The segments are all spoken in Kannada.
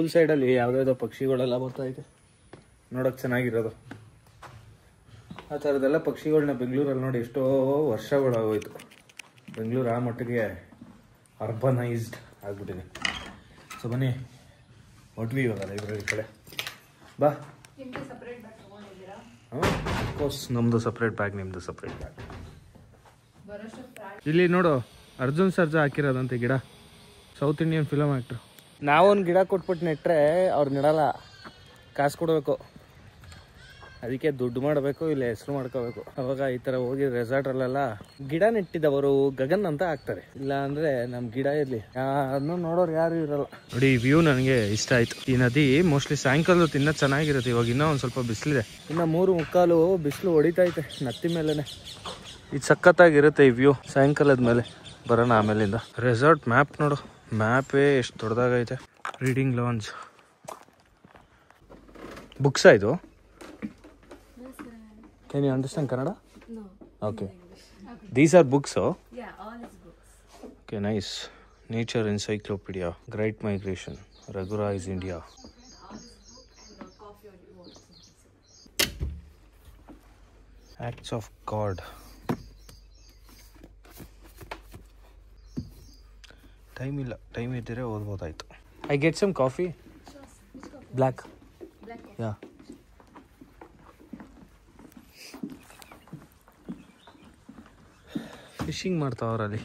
ಪೂಲ್ ಸೈಡಲ್ಲಿ ಯಾವುದಾವುದೋ ಪಕ್ಷಿಗಳೆಲ್ಲ ಬರ್ತೈತೆ ನೋಡೋಕೆ ಚೆನ್ನಾಗಿರೋದು. ಆ ಥರದ್ದೆಲ್ಲ ಪಕ್ಷಿಗಳನ್ನ ಬೆಂಗಳೂರಲ್ಲಿ ನೋಡಿ ಎಷ್ಟೋ ವರ್ಷಗಳಾಗೋಯ್ತು. ಬೆಂಗಳೂರು ಆ ಮಟ್ಟಿಗೆ ಅರ್ಬನೈಸ್ಡ್ ಆಗ್ಬಿಟ್ಟಿದೆ. ಸೊ ಬನ್ನಿ ಹೊಟ್ವಿ ಇವಾಗ ಲೈಬ್ರರಿ ಕಡೆ. ಬಾ. ಅಫ್ಕೋರ್ಸ್ ನಮ್ಮದು ಸಪ್ರೇಟ್ ಬ್ಯಾಗ್, ನಿಮ್ಮದು ಸಪ್ರೇಟ್ ಬ್ಯಾಗ್. ಇಲ್ಲಿ ನೋಡು ಅರ್ಜುನ್ ಸರ್ಜಾ ಹಾಕಿರೋದಂತೆ ಗಿಡ. South Indian film actor. ನಾವೊಂದು ಗಿಡ ಕೊಟ್ಬಿಟ್ಟು ನೆಟ್ಟರೆ ಅವ್ರು ನೆಡಲ್ಲ, ಕಾಸು ಕೊಡಬೇಕು. ಅದಕ್ಕೆ ದುಡ್ಡು ಮಾಡಬೇಕು, ಇಲ್ಲ ಹೆಸರು ಮಾಡ್ಕೋಬೇಕು. ಅವಾಗ ಈ ಥರ ಹೋಗಿ ರೆಸಾರ್ಟ್ರಲ್ಲೆಲ್ಲ ಗಿಡ ನೆಟ್ಟಿದ್ದವರು ಗಗನ್ ಅಂತ ಹಾಕ್ತಾರೆ. ಇಲ್ಲ ಅಂದರೆ ನಮ್ಮ ಗಿಡ ಇರಲಿ ಅದನ್ನು ನೋಡೋರು ಯಾರು ಇರಲ್ಲ. ನೋಡಿ ಈ ವ್ಯೂ ನನಗೆ ಇಷ್ಟ ಆಯಿತು. ಈ ನದಿ ಮೋಸ್ಟ್ಲಿ ಸಾಯಂಕಾಲ ಇನ್ನೂ ಚೆನ್ನಾಗಿರುತ್ತೆ. ಇವಾಗ ಇನ್ನೂ ಒಂದು ಸ್ವಲ್ಪ ಬಿಸಿಲಿದೆ, ಇನ್ನು 3:45 ಬಿಸಿಲು ಹೊಡಿತೈತೆ ನತ್ತಿ ಮೇಲೇ. ಇದು ಸಖತ್ತಾಗಿರುತ್ತೆ ಈ ವ್ಯೂ ಸಾಯಂಕಾಲದ ಮೇಲೆ. ಬರೋಣ ಆಮೇಲಿಂದ. ರೆಸಾರ್ಟ್ ಮ್ಯಾಪ್ ನೋಡು, ಮ್ಯಾಪೇ ಎಷ್ಟು ದೊಡ್ಡದಾಗೈತೆ. Reading lounge. ಬುಕ್ಸಾ ಇದು? Can you understand Kannada? No. Okay. These are books, oh? Yeah, all is books. Okay, nice. Nature Encyclopedia, Great Migration, Raghurais India. Acts of God. Time illa, time idire ಓದಬಹುದಾಯ್ತು. I get some coffee? Sure. Which coffee? Black. Black coffee. Yeah. Fishing ಮಾಡ್ತಾವ್ರಲ್ಲಿ.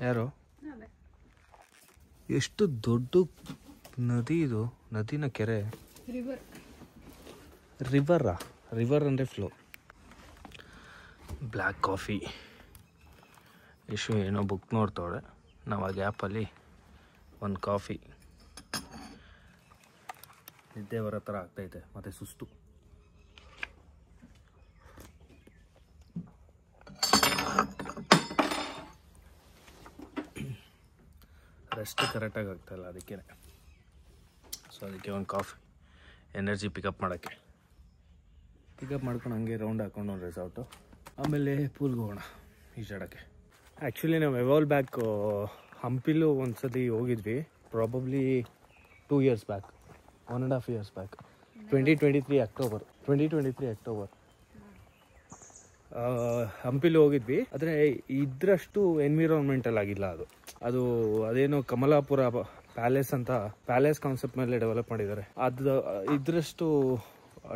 ಯಾರು? ಎಷ್ಟು ದೊಡ್ಡ ನದಿ ಇದು. ನದಿನ ಕೆರೆ? ರಿವರಾ? ರಿವರ್ ಅಂದರೆ ಫ್ಲೋ. Black coffee. ಇಶು ಏನೋ ಬುಕ್ ನೋಡ್ತಾವ್ರೆ. ನಾವು ಆ ಗ್ಯಾಪಲ್ಲಿ ಒಂದು ಕಾಫಿ. ನಿದ್ದೆ ಬರೋ ಥರ ಆಗ್ತೈತೆ ಮತ್ತು ಸುಸ್ತು. ರೆಸ್ಟ್ ಕರೆಕ್ಟಾಗಿ ಆಗ್ತಾಯಿಲ್ಲ, ಅದಕ್ಕೆ. ಸೊ ಅದಕ್ಕೆ ಒಂದು ಕಾಫಿ, ಎನರ್ಜಿ ಪಿಕಪ್ ಮಾಡೋಕ್ಕೆ. ಪಿಕಪ್ ಮಾಡ್ಕೊಂಡು ಹಂಗೆ ರೌಂಡ್ ಹಾಕೊಂಡು ಒಂದು ರೆಸಾರ್ಟು, ಆಮೇಲೆ ಪೂಲ್ಗೆ ಹೋಗೋಣ ಈಜಾಡೋಕ್ಕೆ. ಆ್ಯಕ್ಚುಲಿ ನಾವು ಎವಾಲ್ ಬ್ಯಾಕ್ ಹಂಪಿಲೂ ಒಂದು ಸತಿ ಹೋಗಿದ್ವಿ, probably 2 years back, 1.5 years back. 2023 October ಹಂಪಿಲಿ ಹೋಗಿದ್ವಿ. ಆದರೆ ಇದ್ರಷ್ಟು ಎನ್ವಿರಾನ್ಮೆಂಟಲ್ ಆಗಿಲ್ಲ ಅದು ಅದೇನೋ ಕಮಲಾಪುರ ಪ್ಯಾಲೇಸ್ ಅಂತ, ಪ್ಯಾಲೇಸ್ ಕಾನ್ಸೆಪ್ಟ್ ಮೇಲೆ ಡೆವಲಪ್ ಮಾಡಿದ್ದಾರೆ. ಅದು ಇದ್ರಷ್ಟು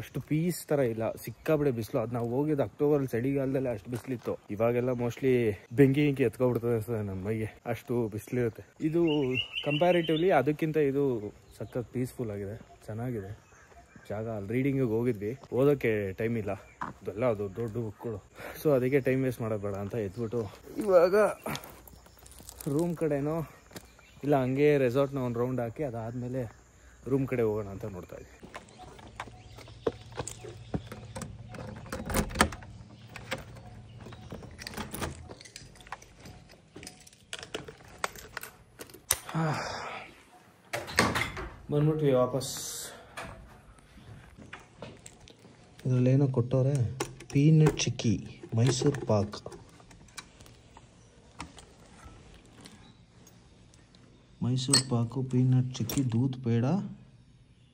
ಅಷ್ಟು ಪೀಸ್ ಥರ ಇಲ್ಲ, ಸಿಕ್ಕಾಬಿಡೆ ಬಿಸಿಲು. ಅದು ನಾವು ಹೋಗಿದ್ದು ಅಕ್ಟೋಬರ್, ಚಳಿಗಾಲದಲ್ಲೇ ಅಷ್ಟು ಬಿಸಿಲಿತ್ತು. ಇವಾಗೆಲ್ಲ ಮೋಸ್ಟ್ಲಿ ಬೆಂಕಿ ಎತ್ಕೊಬಿಡ್ತದೆ ನಮ್ಮ ಮೈಗೆ, ಅಷ್ಟು ಬಿಸಿಲಿರುತ್ತೆ. ಇದು ಕಂಪ್ಯಾರಿಟಿವ್ಲಿ ಅದಕ್ಕಿಂತ ಇದು ಸಖತ್ ಪೀಸ್ಫುಲ್ ಆಗಿದೆ, ಚೆನ್ನಾಗಿದೆ ಜಾಗ. ಅಲ್ಲಿ ರೀಡಿಂಗಿಗೆ ಹೋಗಿದ್ವಿ, ಓದೋಕ್ಕೆ ಟೈಮ್ ಇಲ್ಲ, ಅದೆಲ್ಲ ಅದು ದೊಡ್ಡ ಬುಕ್ಗಳು. ಸೊ ಅದಕ್ಕೆ ಟೈಮ್ ವೇಸ್ಟ್ ಮಾಡೋದು ಬೇಡ ಅಂತ ಎದ್ಬಿಟ್ಟು ಇವಾಗ ರೂಮ್ ಕಡೆನೋ ಇಲ್ಲ ಹಂಗೆ ರೆಸಾರ್ಟ್ನ ಒಂದು ರೌಂಡ್ ಹಾಕಿ ಅದಾದಮೇಲೆ ರೂಮ್ ಕಡೆ ಹೋಗೋಣ ಅಂತ ನೋಡ್ತಾ ಇದ್ವಿ. ಬಂದ್ಬಿಟ್ವಿ ವಾಪಸ್. ಇದರಲ್ಲೇನೋ ಕೊಟ್ಟವ್ರೆ, peanut chikki Mysore pak. Mysore pak, peanut chikki, doodh peda,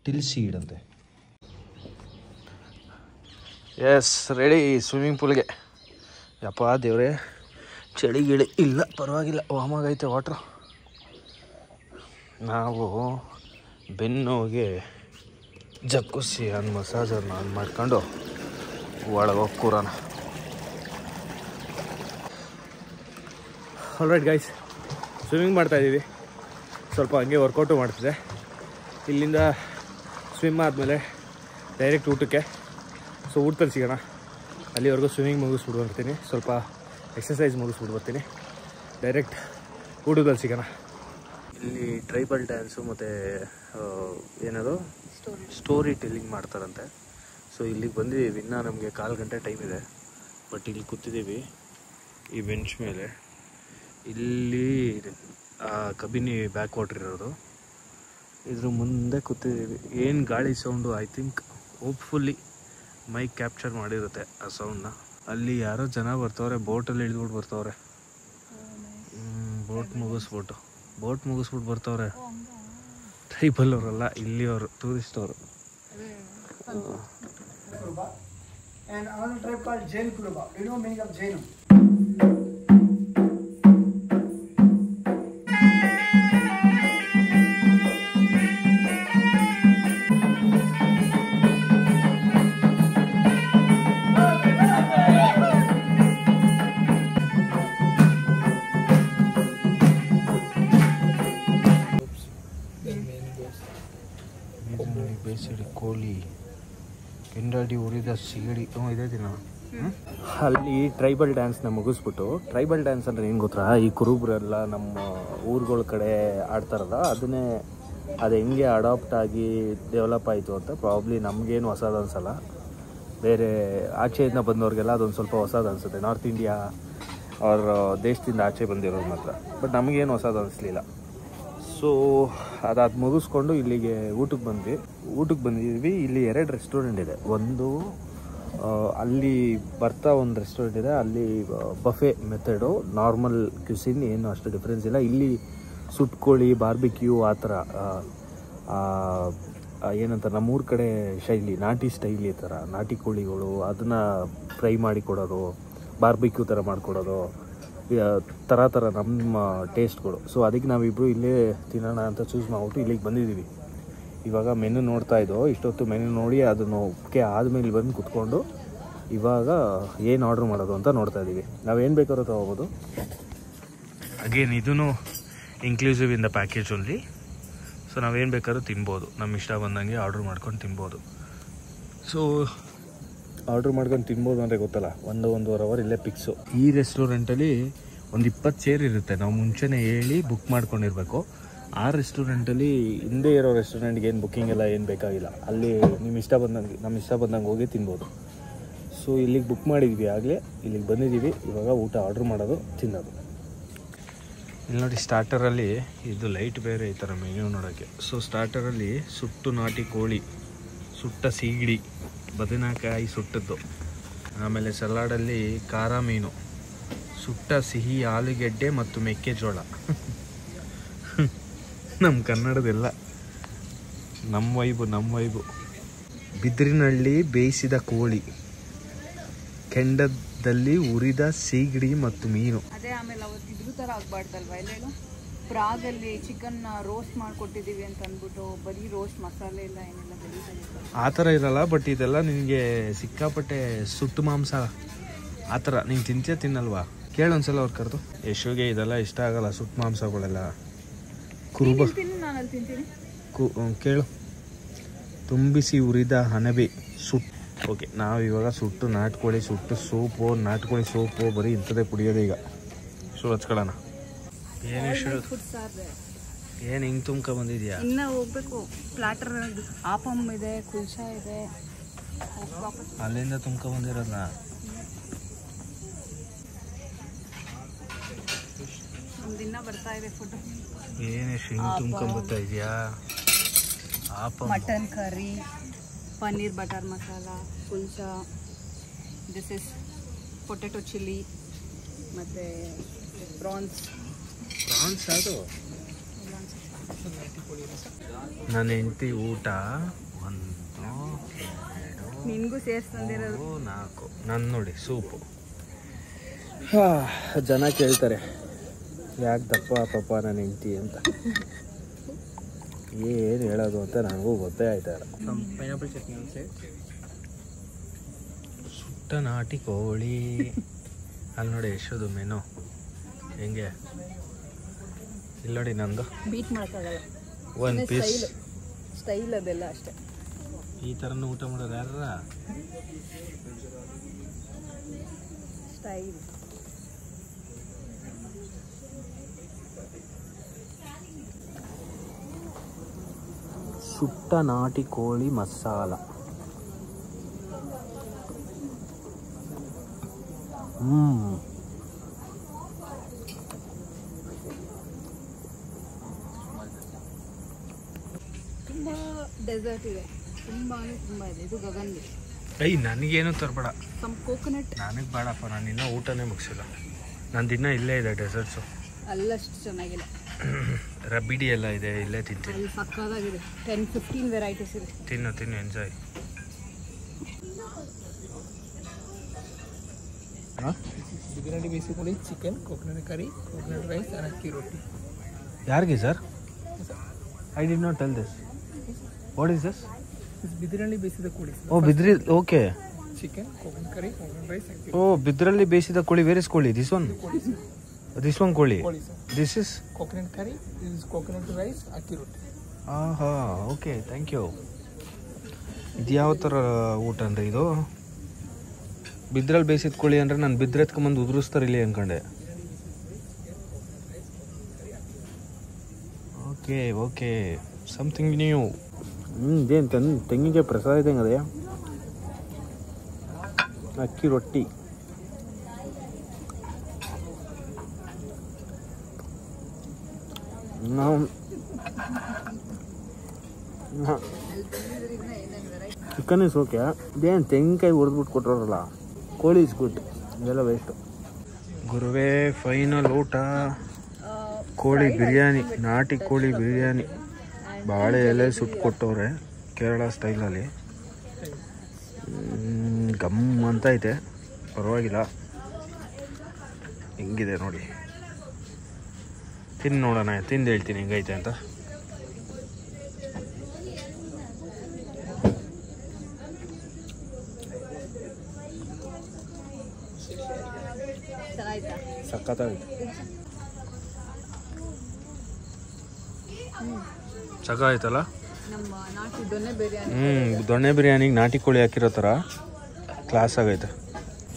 til seed ಅಂತೆ. ಎಸ್, ರೆಡಿ ಸ್ವಿಮ್ಮಿಂಗ್ ಪೂಲ್ಗೆ. ಯಪ್ಪ ದೇವ್ರೆ, ಚಳಿ ಗಿಳಿ ಇಲ್ಲ, ಪರವಾಗಿಲ್ಲ, ವಾಮಾಗೈತೆ ವಾಟ್ರು. ನಾವು ಬೆನ್ನೋಗೆ ಜಕ್ಕುಸಿ ಅನ್ನೋ ಮಸಾಜರ್ನ ಆನ್ ಮಾಡ್ಕೊಂಡು ಒಳಗೆ ಹೋಗಿ ಕೂರೋಣ. ಆಲ್ರೈಟ್ ಗೈಸ್, ಸ್ವಿಮ್ಮಿಂಗ್ ಮಾಡ್ತಾಯಿದ್ದೀವಿ. ಸ್ವಲ್ಪ ಹಂಗೆ ವರ್ಕೌಟು ಮಾಡ್ತಿದ್ದೆ. ಇಲ್ಲಿಂದ ಸ್ವಿಮ್ ಆದಮೇಲೆ ಡೈರೆಕ್ಟ್ ಊಟಕ್ಕೆ. ಸೊ ಊಟದಲ್ಲಿ ಸಿಗೋಣ. ಅಲ್ಲಿವರೆಗೂ ಸ್ವಿಮ್ಮಿಂಗ್ ಮುಗಿಸ್ಬಿಟ್ಟು ಬರ್ತೀನಿ, ಸ್ವಲ್ಪ ಎಕ್ಸಸೈಸ್ ಮುಗಿಸ್ಬಿಟ್ಟು ಬರ್ತೀನಿ. ಡೈರೆಕ್ಟ್ ಊಟದಲ್ಲಿ ಸಿಗೋಣ. ಇಲ್ಲಿ ಟ್ರೈಬಲ್ ಡ್ಯಾನ್ಸು ಮತ್ತು ಏನದು ಸ್ಟೋರಿ ಟೆಲ್ಲಿಂಗ್ ಮಾಡ್ತಾರಂತೆ. ಸೊ ಇಲ್ಲಿಗೆ ಬಂದಿದ್ದೀವಿ, ಇನ್ನೂ ನಮಗೆ 1/4 ಗಂಟೆ ಟೈಮ್ ಇದೆ. ಬಟ್ ಇಲ್ಲಿ ಕೂತಿದ್ದೀವಿ ಈ ಬೆಂಚ್ ಮೇಲೆ. ಇಲ್ಲಿ ಕಬಿನಿ ಬ್ಯಾಕ್ ವಾಟರ್ ಇರೋದು, ಇದ್ರ ಮುಂದೆ ಕೂತಿದ್ದೀವಿ. ಏನು ಗಾಳಿ sound, I think hopefully mic capture ಮಾಡಿರುತ್ತೆ ಆ ಸೌಂಡನ್ನ. ಅಲ್ಲಿ ಯಾರೋ ಜನ ಬರ್ತವ್ರೆ, ಬೋಟಲ್ಲಿ ಇಳಿದ್ಬಿಟ್ಟು ಬರ್ತವ್ರೆ. ಬೋಟ್ ಮುಗಿಸ್ಬಿಟ್ಟು ಬರ್ತವ್ರೆ. ಟ್ರೈಬಲ್ ಅವರಲ್ಲ, ಇಲ್ಲಿಯವರು ಟೂರಿಸ್ಟ್ ಅವರು. And another tribe called Jain Kuruba. Do you know meaning of Jain? ಬೇಸಿಡಿ ಕೋಳಿ, ಕೆಂಡಾಡಿ ಉರಿದ ಸಿಗಡಿ, ಇದೇ ದಿನ. ಅಲ್ಲಿ ಟ್ರೈಬಲ್ ಡ್ಯಾನ್ಸ್ನ ಮುಗಿಸ್ಬಿಟ್ಟು, ಟ್ರೈಬಲ್ ಡ್ಯಾನ್ಸ್ ಅಂದರೆ ಏನು ಗೊತ್ತಾ, ಈ ಕುರುಬರೆಲ್ಲ ನಮ್ಮ ಊರುಗಳ ಕಡೆ ಆಡ್ತಾರಲ್ಲ, ಅದನ್ನೇ ಅದು ಹೆಂಗೆ ಅಡಾಪ್ಟ್ ಆಗಿ ಡೆವಲಪ್ ಆಯಿತು ಅಂತ ಪ್ರಾಬ್ಲಿ ನಮಗೇನು ಹೊಸದು ಅನಿಸಲ್ಲ. ಬೇರೆ ಆಚೆಯಿಂದ ಬಂದವ್ರಿಗೆಲ್ಲ ಅದೊಂದು ಸ್ವಲ್ಪ ಹೊಸದು ಅನಿಸುತ್ತೆ, ನಾರ್ತ್ ಇಂಡಿಯಾ ಅವ್ರ ದೇಶದಿಂದ ಆಚೆ ಬಂದಿರೋದು ಮಾತ್ರ. ಬಟ್ ನಮಗೇನು ಹೊಸದು ಅನಿಸ್ಲಿಲ್ಲ. ಸೊ ಅದಾದ ಮುಗಿಸ್ಕೊಂಡು ಇಲ್ಲಿಗೆ ಊಟಕ್ಕೆ ಬಂದಿದ್ವಿ. ಇಲ್ಲಿ 2 ರೆಸ್ಟೋರೆಂಟ್ ಇದೆ. ಒಂದು ಅಲ್ಲಿ ಬರ್ತಾ ಒಂದು ರೆಸ್ಟೋರೆಂಟ್ ಇದೆ, ಅಲ್ಲಿ ಬಫೆ ಮೆಥಡು, ನಾರ್ಮಲ್ ಕ್ಯೂಸಿನ್, ಏನು ಅಷ್ಟು ಡಿಫ್ರೆನ್ಸ್ ಇಲ್ಲ. ಇಲ್ಲಿ ಸುಟ್ಕೋಳಿ, ಬಾರ್ಬಿಕ್ಯೂ, ಆ ಥರ ಏನಂತ ನಮ್ಮೂರ ಕಡೆ ಶೈಲಿ, ನಾಟಿ ಸ್ಟೈಲ್, ಈ ಥರ ನಾಟಿ ಕೋಳಿಗಳು ಅದನ್ನು ಫ್ರೈ ಮಾಡಿ ಕೊಡೋದು, ಬಾರ್ಬಿಕ್ಯೂ ಥರ ಮಾಡಿಕೊಡೋದು, ಥರ ನಮ್ಮ ಟೇಸ್ಟ್ಗಳು. ಸೊ ಅದಕ್ಕೆ ನಾವಿಬ್ಬರು ಇಲ್ಲೇ ತಿನ್ನೋಣ ಅಂತ ಚೂಸ್ ಮಾಡಿಬಿಟ್ಟು ಇಲ್ಲಿಗೆ ಬಂದಿದ್ದೀವಿ. ಇವಾಗ ಮೆನು ನೋಡ್ತಾ ಇದ್ದೋ, ಇಷ್ಟೊತ್ತು ಮೆನು ನೋಡಿ ಅದನ್ನು ಓಕೆ ಆದಮೇಲೆ ಬಂದು ಕುತ್ಕೊಂಡು ಇವಾಗ ಏನು ಆರ್ಡ್ರ್ ಮಾಡೋದು ಅಂತ ನೋಡ್ತಾ ಇದ್ದೀವಿ. ನಾವೇನು ಬೇಕಾದ್ರೂ ತೊಗೋಬೋದು. ಅಗೇನ್ ಇದೂ inclusive in the package only. So ನಾವೇನು ಬೇಕಾದ್ರೂ ತಿನ್ಬೋದು, ನಮ್ಮ ಇಷ್ಟ ಬಂದಂಗೆ ಆರ್ಡ್ರ್ ಮಾಡ್ಕೊಂಡು ತಿನ್ಬೋದು. ಸೊ ಆರ್ಡ್ರ್ ಮಾಡ್ಕೊಂಡು ತಿನ್ಬೋದು ಅಂದರೆ ಗೊತ್ತಲ್ಲ, 1-1.5 ಅವರ್ ಇಲ್ಲೇ ಫಿಕ್ಸು. ಈ ರೆಸ್ಟೋರೆಂಟಲ್ಲಿ ಒಂದು 20 ಚೇರ್ ಇರುತ್ತೆ. ನಾವು ಮುಂಚೆನೇ ಹೇಳಿ ಬುಕ್ ಮಾಡ್ಕೊಂಡಿರಬೇಕು. ಆ ರೆಸ್ಟೋರೆಂಟಲ್ಲಿ ಹಿಂದೆ ಇರೋ ರೆಸ್ಟೋರೆಂಟ್ಗೆ ಏನು ಬುಕ್ಕಿಂಗ್ ಎಲ್ಲ ಏನು ಬೇಕಾಗಿಲ್ಲ. ಅಲ್ಲಿ ನಮ್ಮ ಇಷ್ಟ ಬಂದಂಗೆ ಹೋಗಿ ತಿನ್ಬೋದು. ಸೊ ಇಲ್ಲಿಗೆ ಬುಕ್ ಮಾಡಿದ್ವಿ, ಆಗಲೇ ಇಲ್ಲಿಗೆ ಬಂದಿದ್ದೀವಿ. ಇವಾಗ ಊಟ ಆರ್ಡ್ರ್ ಮಾಡೋದು, ತಿನ್ನೋದು. ಇಲ್ಲಿ ನೋಡಿ ಸ್ಟಾರ್ಟರಲ್ಲಿ ಇದು ಲೈಟ್ ಬೇರೆ ಈ ಥರ ಮೆನ್ಯೂ ನೋಡೋಕ್ಕೆ. ಸೊ ಸ್ಟಾರ್ಟರಲ್ಲಿ ಸುಟ್ಟು ನಾಟಿ ಕೋಳಿ, ಸುಟ್ಟ ಸೀಗಡಿ, ಬದನೆಕಾಯಿ ಸುಟ್ಟದ್ದು, ಆಮೇಲೆ ಸಲಾಡಲ್ಲಿ ಖಾರ ಮೀನು, ಸುಟ್ಟ ಸಿಹಿ ಆಲೂಗೆಡ್ಡೆ ಮತ್ತು ಮೆಕ್ಕೆಜೋಳ. ನಮ್ಮ ಕನ್ನಡದೆಲ್ಲ ನಮ್ಮ ವೈಬು. ಬಿದಿರಿನಲ್ಲಿ ಬೇಯಿಸಿದ ಕೋಳಿ, ಕೆಂಡದಲ್ಲಿ ಉರಿದ ಸೀಗಡಿ ಮತ್ತು ಮೀನು. ಅದೇ ಆಮೇಲೆ ಅವತ್ತು ಇದ್ರ ಥರ ಆಗಬಾರ್ದಲ್ವಾ, ಎಲ್ಲೇನು ಪ್ರಾಗಲ್ಲಿ ಚಿಕನ್ ರೋಸ್ಟ್ ಮಾಡಿಕೊಟ್ಟಿದ್ದೀವಿ ಅಂತ ಅಂದ್ಬಿಟ್ಟು ಬರೀ ರೋಸ್ಟ್ ಮಸಾಲೆ ಇಲ್ಲ ಏನೆಲ್ಲ ಬೆಳೀತಾರೆ ಆ ಥರ ಇರಲ್ಲ. ಬಟ್ ಇದೆಲ್ಲ ನಿನಗೆ ಸಿಕ್ಕಾಪಟ್ಟೆ ಸುಟ್ಟು ಮಾಂಸ ಆ ಥರ. ನೀನು ತಿನ್ನಲ್ವಾ? ಕೇಳೊಂದ್ಸಲ ಅವ್ರು ಕರೆದು. ಯಶುಗೆ ಇದೆಲ್ಲ ಇಷ್ಟ ಆಗಲ್ಲ, ಸುಟ್ಟು ಮಾಂಸಗಳೆಲ್ಲ. ಕುರುಬ ಕೇಳು. ತುಂಬಿಸಿ ಉರಿದ ಹಣಬೆ ಸುಟ್ಟು. ಓಕೆ, ನಾವು ಇವಾಗ ಸುಟ್ಟು ನಾಟ್ಕೋಳಿ, ಸುಟ್ಟು ಸೂಪು, ನಾಟ್ಕೋಳಿ ಸೂಪು, ಬರೀ ಇಂಥದ್ದೇ ಕುಡಿಯೋದು ಈಗ. ಸೊ ಹಚ್ಕೊಳ್ಳೋಣ. ಏನು ಹಿಂಗೆ ತುಂಬ್ಕೊ ಬಂದಿದ್ಯಾ? ಇನ್ನ ಹೋಗ್ಬೇಕು. ಪ್ಲಾಟರ್ ಆಪಮ್ ಇದೆ, ಕುಲ್ಚಾ ಇದೆ. ಅಲ್ಲಿಂದ ತುಂಬ್ಕೊ ಬಂದಿರೋದನ್ನ ಒಂದಿನ ಬರ್ತಾ ಇದೆ ಫುಡ್. ಏನು ಹಿಂಗೆ ತುಂಬ್ಕೊಂಬರ್ತಾ ಇದೆಯಾ? Mutton curry, paneer butter masala, kulcha, this is potato chilli, ಮತ್ತು ಪ್ರಾನ್ಸ್. ಅದು ನನ್ನ ಹೆಂಡತಿ ಊಟ 1 2 ನಿನಗೂ ಸೇರಿಸ್ತಂದಿರೋದು 4. ನಾನು ನೋಡಿ ಸೂಪು. ಜನ ಕೇಳ್ತಾರೆ ಯಾಕೆ ದಪ್ಪ ಪಾಪ ನನ್ನ ಹೆಂಡತಿ ಅಂತ. ಏನು ಹೇಳೋದು ಅಂತ ನನಗೂ ಗೊತ್ತೇ ಆಯ್ತಾ ಇಲ್ಲ. ಪೈನಾಪಲ್ ಚಟ್ನಿ ಒಂದು ಸುಟ್ಟ ನಾಟಿ ಕೋಳಿ. ಅಲ್ಲಿ ನೋಡಿ ಎಷ್ಟೊಂದು ಮೆನು ಹೆಂಗೆ. ಇಲ್ಲಿ ನೋಡಿ ನಂದು ಬೀಟ್ ಮಾಡೋಕ್ಕಾಗಲ್ಲ. ಒಂದು ಪೀಸ್ ಸ್ಟೈಲ್ ಅದೆಲ್ಲ ಅಷ್ಟೇ. ಈ ಥರನೂ ಊಟ ಮಾಡೋದು ಯಾರ ಸ್ಟೈಲ್. ಸುಟ್ಟ ನಾಟಿ ಕೋಳಿ ಮಸಾಲ. ತುಂಬ ಡೆಸರ್ಟ್ ಇದೆ, ತುಂಬ ಇದೆ. ಇದು ಗಗನ್ಗೆ. ನನಗೇನು ತರಬೇಡ. Some coconut. ನನಗೆ ಬೇಡಪ್ಪ, ನಾನು ಇನ್ನೂ ಊಟನೇ ಮುಗಿಸಿಲ್ಲ. ನಾನು ದಿನ ಇಲ್ಲೇ ಇದೆ ಡೆಸರ್ಟ್ಸು. ಅಲ್ಲಷ್ಟು ಚೆನ್ನಾಗಿಲ್ಲ. ರಬ್ಬಿಡಿ ಎಲ್ಲ ಇದೆ, ಇಲ್ಲೇ ತಿಂತೀನಿ. ಅಲ್ಲಿ ಸಕ್ಕದಾಗಿದೆ. 10-15 ವೆರೈಟೀಸ್ ಇದೆ. ತಿನ್ನು enjoy. Biryani basically chicken, coconut curry, coconut rice and akki roti. ಯಾರಿಗೆ sir? I did not tell this. What is this? This biryani basically kodi. ಓ ಬಿದ್ರಿ, okay. Chicken, coconut curry, coconut rice, akki ಓ ಬಿದ್ರಲ್ಲಿ ಬೇಯಿಸಿದ ಕೋಳಿ. ವೇರ್ ಇಸ್ ಕೋಳಿ? This one? ದಿಸ್ ಒನ್ ಕೋಳಿ. This is coconut curry. This is coconut rice, akki roti. ಆಹಾ, ಓಕೆ, ಥ್ಯಾಂಕ್ ಯು. ಇದು ಯಾವ ಥರ ಊಟ ಅಂದರೆ ಇದು? ಬಿದ್ರಲ್ಲಿ ಬೇಯಿಸಿದ ಕೋಳಿ ಅಂದರೆ ನಾನು ಬಿದ್ರೆ ಎತ್ಕೊಂಬಂದು ಉದುರಿಸ್ತಾರೆ ಇಲ್ಲಿ ಅಂದ್ಕೊಂಡೆ. Okay something new. ಇದೇನು ತೆಂಗಿನಕಾಯಿ ಪ್ರಸಾದ ಇದ್ದಂಗೆ ಅದೇ. ಅಕ್ಕಿ ರೊಟ್ಟಿ. ನಾವು ಚಿಕನ್ ಇಸ್ ಓಕೆ. ಇದೇನು ತೆಂಗಿನಕಾಯಿ ಹೊಡೆದ್ಬಿಟ್ಟು ಕೊಟ್ಟರಲ್ಲ. ಕೋಳಿ ಇಸ್ ಗುಡ್. ಇದೆಲ್ಲ ವೇಸ್ಟು. ಗುರುವೇ ಫೈನಲ್ ಊಟ. ಕೋಳಿ ಬಿರಿಯಾನಿ, ನಾಟಿ ಕೋಳಿ ಬಿರಿಯಾನಿ. ಬಾಳೆ ಎಲೆ ಸುಟ್ಟು ಕೊಟ್ಟವ್ರೆ ಕೇರಳ ಸ್ಟೈಲಲ್ಲಿ. ಗಮ್ ಅಂತ ಐತೆ, ಪರವಾಗಿಲ್ಲ. ಹೆಂಗಿದೆ ನೋಡಿ, ತಿಂದು ನೋಡೋಣ. ತಿಂದು ಹೇಳ್ತೀನಿ ಹೆಂಗೈತೆ ಅಂತ. ಸಖತ್ತಾಗೈತೆ. ಸಖತ್ತಾಯ್ತಲ್ಲ. ನಮ್ಮ ನಾಟಿ ದೊಣ್ಣೆ ಬಿರಿಯಾನಿ. ದೊಣ್ಣೆ ಬಿರಿಯಾನಿಗೆ ನಾಟಿ ಕೋಳಿ ಹಾಕಿರೋ ಥರ ಕ್ಲಾಸ್ ಆಗೈತೆ.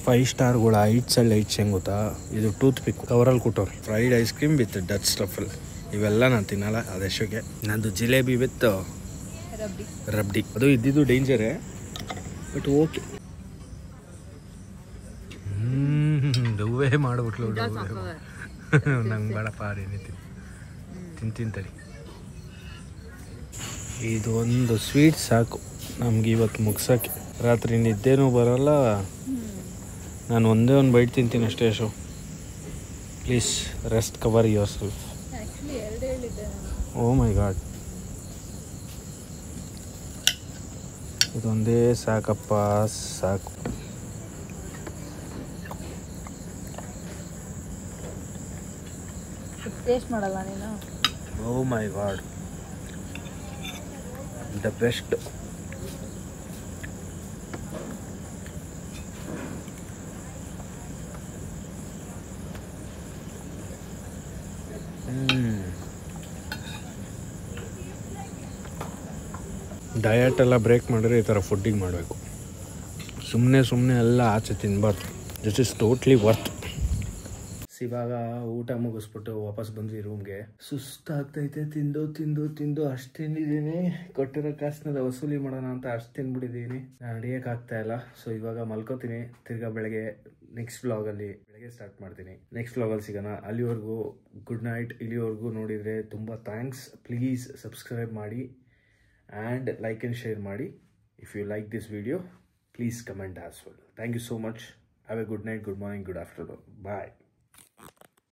5 ಸ್ಟಾರ್ಗಳ ಐಟ್ಸಲ್ಲಿ ಐಟ್ಸ್ ಹೆಂಗೆ ಗೊತ್ತಾ? ಇದು ಟೂತ್ ಪಿಕ್ ಕವರಲ್ಲಿ ಕೊಟ್ಟವ್ರು. Fried ice cream with Dutch truffle. ಇವೆಲ್ಲ ನಾನು ತಿನ್ನಲ್ಲ ಅದೆಷ್ಟಕ್ಕೆ. ನಂದು ಜಿಲೇಬಿ ವಿತ್ ರಬ್ಡಿ. ಅದು ಇದ್ದಿದ್ದು ಡೇಂಜರೇ, ಬಟ್ ಓಕೆ. ಡವ್ವೇ ಮಾಡಿಬಿಟ್ಲು. ನಂಗೆ ಬೇಡಪ್ಪ ಅದೇನೇ ತಿಂತೀನಿ. ಇದೊಂದು ಸ್ವೀಟ್ ಸಾಕು ನಮ್ಗೆ ಇವತ್ತು ಮುಗ್ಸೋಕ್ಕೆ. ರಾತ್ರಿ ನಿದ್ದೆನೂ ಬರೋಲ್ಲ. ನಾನು ಒಂದೇ ಒಂದು ಬೈಟ್ ತಿಂತೀನಿ ಅಷ್ಟೇ. Show please rest, cover yourself. Oh my god, ಇದೊಂದೇ ಸಾಕಪ್ಪ, ಸಾಕು. ಟೇಸ್ಟ್ ಮಾಡಲ್ಲ ನೀನು? Oh my god, the best. Diet ಎಲ್ಲ ಬ್ರೇಕ್ ಮಾಡಿದ್ರೆ ಈ ಥರ ಫುಡ್ಡಿಗೆ ಮಾಡಬೇಕು. ಸುಮ್ಮನೆ ಎಲ್ಲ ಆಚೆ ತಿನ್ನಬಾರ್ದು. This is totally worth. ಇವಾಗ ಊಟ ಮುಗಿಸ್ಬಿಟ್ಟು ವಾಪಸ್ ಬಂದ್ವಿ ರೂಮ್ಗೆ. ಸುಸ್ತಾಗ್ತೈತೆ. ತಿಂದು ಅಷ್ಟು ತಿಂದಿದ್ದೀನಿ. ಕೊಟ್ಟಿರೋ ಕಾಸನ್ನ ವಸೂಲಿ ಮಾಡೋಣ ಅಂತ ಅಷ್ಟು ತಿಂದ್ಬಿಟ್ಟಿದ್ದೀನಿ. ನಾನು ನಡೆಯೋಕ್ಕಾಗ್ತಾ ಇಲ್ಲ. ಸೊ ಇವಾಗ ಮಲ್ಕೋತೀನಿ. ತಿರ್ಗಾ ಬೆಳಗ್ಗೆ ನೆಕ್ಸ್ಟ್ ವ್ಲಾಗಲ್ಲಿ ಬೆಳಗ್ಗೆ ಸ್ಟಾರ್ಟ್ ಮಾಡ್ತೀನಿ. ನೆಕ್ಸ್ಟ್ ವ್ಲಾಗಲ್ಲಿ ಸಿಗೋಣ. ಅಲ್ಲಿವರೆಗೂ ಗುಡ್ ನೈಟ್. ಇಲ್ಲಿವರೆಗೂ ನೋಡಿದರೆ ತುಂಬ ಥ್ಯಾಂಕ್ಸ್. ಪ್ಲೀಸ್ ಸಬ್ಸ್ಕ್ರೈಬ್ ಮಾಡಿ ಆ್ಯಂಡ್ ಲೈಕ್ ಆ್ಯಂಡ್ ಶೇರ್ ಮಾಡಿ. If you like this video, please comment as well. Thank you so much. Have a good night, good morning, good afternoon. Bye.